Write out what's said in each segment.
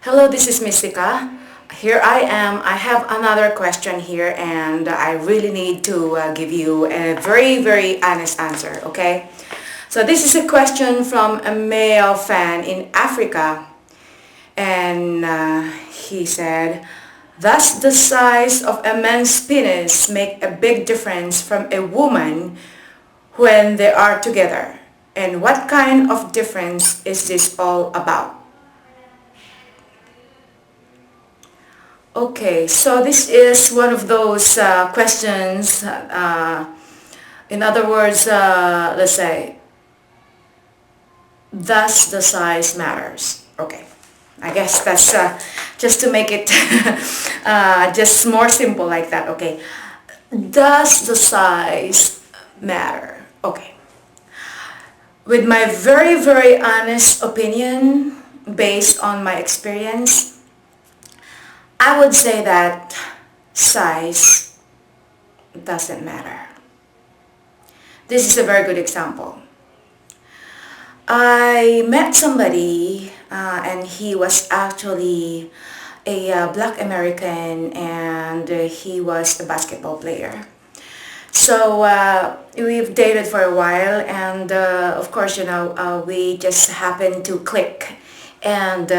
Hello, this is Mystica. Here I am. I have another question here and I really need to give you a very honest answer, okay? So this is a question from a male fan in Africa and he said, does the size of a man's penis make a big difference from a woman when they are together? And what kind of difference is this all about? Okay, so this is one of those questions. In other words, let's say, does the size matters? Okay, I guess that's just to make it just more simple like that. Okay, does the size matter? Okay, with my very honest opinion based on my experience, I would say that size doesn't matter. This is a very good example. I met somebody and he was actually a black American and he was a basketball player. So we've dated for a while and of course, we just happened to click and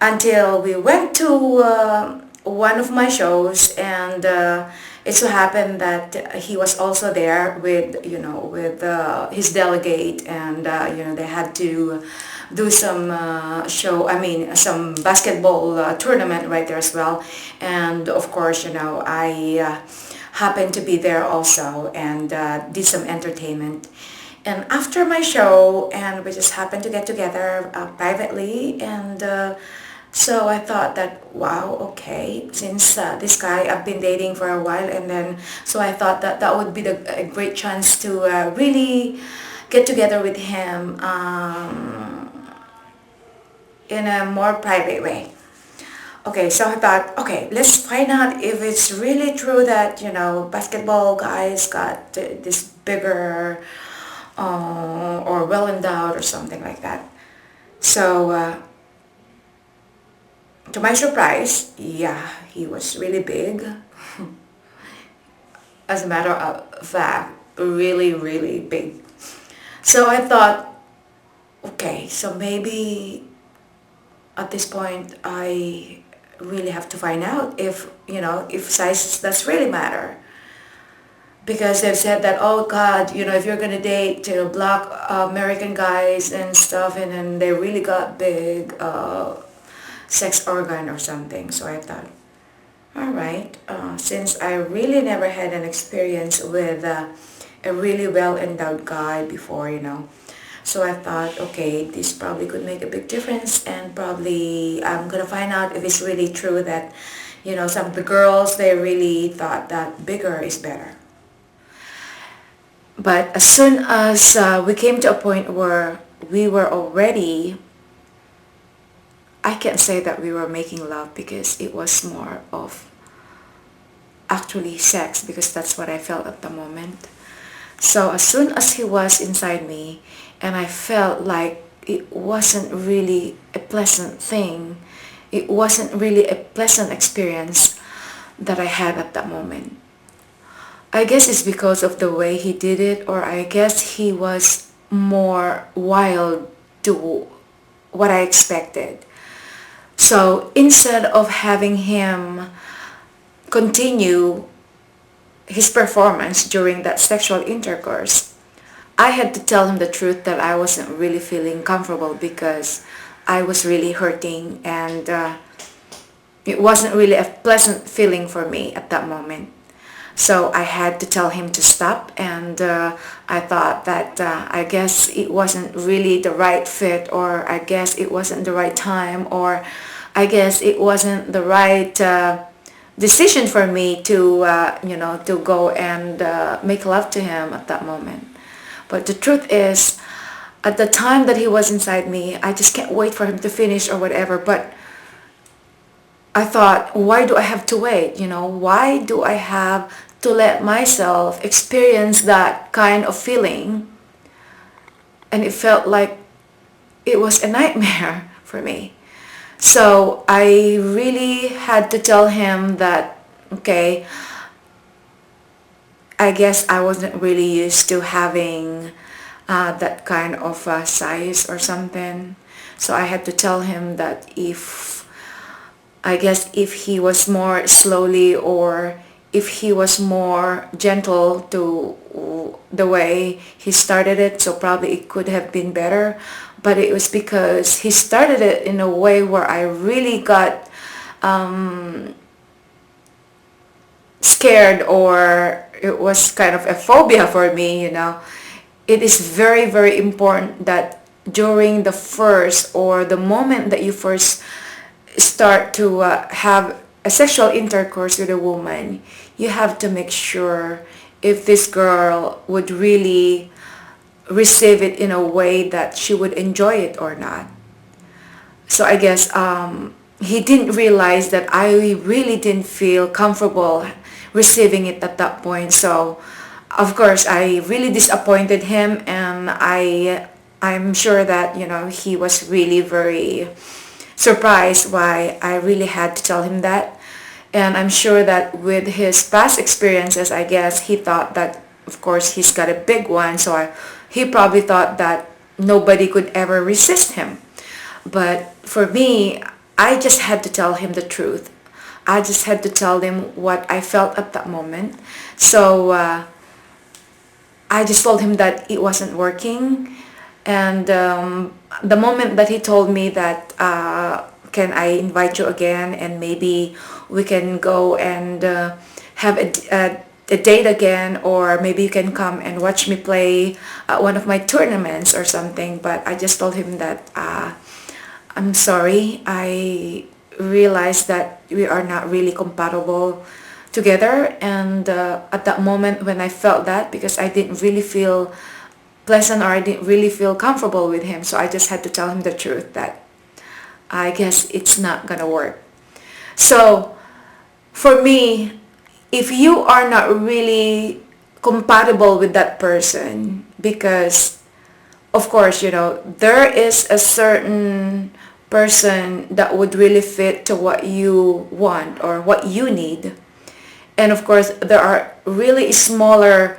until we went to one of my shows and it so happened that he was also there with his delegate and they had to do some some basketball tournament right there as well, and of course I happened to be there also and did some entertainment. And after my show, and we just happened to get together privately, and so I thought that, wow, okay, since this guy I've been dating for a while, and then so I thought that that would be a great chance to really get together with him in a more private way. Okay, so I thought, okay, let's find out if it's really true that, basketball guys got this bigger or well endowed or something like that. So, to my surprise, yeah, he was really big. As a matter of fact, really big. So I thought, okay, so maybe at this point I really have to find out if size does really matter, because they've said that, oh God, if you're gonna date black American guys and stuff, and then they really got big sex organ or something. So I thought, all right, since I really never had an experience with a really well endowed guy before, so I thought, okay, this probably could make a big difference, and probably I'm gonna find out if it's really true that some of the girls, they really thought that bigger is better. But as soon as we came to a point where we were already, I can't say that we were making love because it was more of actually sex, because that's what I felt at the moment. So as soon as he was inside me and I felt like it wasn't really a pleasant thing, it wasn't really a pleasant experience that I had at that moment. I guess it's because of the way he did it, or I guess he was more wild to what I expected. So instead of having him continue his performance during that sexual intercourse, I had to tell him the truth that I wasn't really feeling comfortable because I was really hurting, and it wasn't really a pleasant feeling for me at that moment. So I had to tell him to stop, and I thought that I guess it wasn't really the right fit, or I guess it wasn't the right time, or I guess it wasn't the right decision for me to go and make love to him at that moment. But the truth is, at the time that he was inside me, I just can't wait for him to finish or whatever. But I thought, why do I have to wait? Why do I have to let myself experience that kind of feeling? And it felt like it was a nightmare for me. So I really had to tell him that, okay, I guess I wasn't really used to having that kind of size or something. So I had to tell him that I guess if he was more slowly, or if he was more gentle to the way he started it, so probably it could have been better. But it was because he started it in a way where I really got scared, or it was kind of a phobia for me. It is very, very important that during the first, or the moment that you first start to have a sexual intercourse with a woman, you have to make sure if this girl would really receive it in a way that she would enjoy it or not. So I guess he didn't realize that I really didn't feel comfortable receiving it at that point. So of course I really disappointed him, and I'm sure that he was really very surprised why I really had to tell him that. And I'm sure that with his past experiences, I guess he thought that, of course, he's got a big one, so he probably thought that nobody could ever resist him. But for me, I just had to tell him the truth. I just had to tell him what I felt at that moment. So I just told him that it wasn't working. And the moment that he told me that, can I invite you again, and maybe we can go and have a date again, or maybe you can come and watch me play one of my tournaments or something. But I just told him that I'm sorry, I realized that we are not really compatible together. And at that moment when I felt that, because I didn't really feel pleasant, or I didn't really feel comfortable with him, so I just had to tell him the truth that I guess it's not gonna work. So for me, if you are not really compatible with that person, because of course there is a certain person that would really fit to what you want or what you need, and of course there are really smaller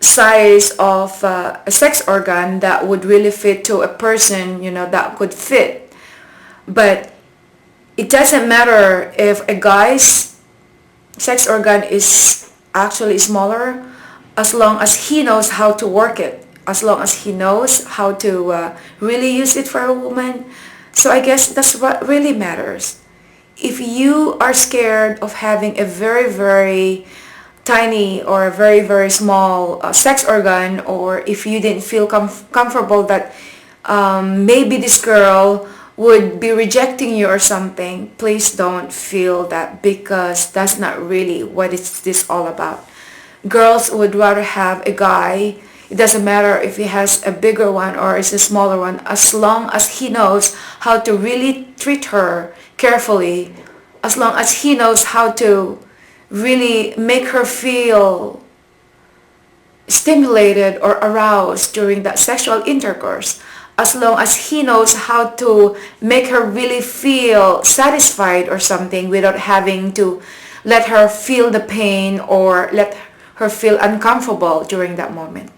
size of a sex organ that would really fit to a person that could fit. But it doesn't matter if a guy's sex organ is actually smaller, as long as he knows how to work it, as long as he knows how to really use it for a woman. So I guess that's what really matters. If you are scared of having a very, very tiny or a very, very small sex organ, or if you didn't feel comfortable that maybe this girl would be rejecting you or something, please don't feel that, because that's not really what it's this all about. Girls would rather have a guy, it doesn't matter if he has a bigger one or is a smaller one, as long as he knows how to really treat her carefully, as long as he knows how to really make her feel stimulated or aroused during that sexual intercourse, as long as he knows how to make her really feel satisfied or something without having to let her feel the pain or let her feel uncomfortable during that moment.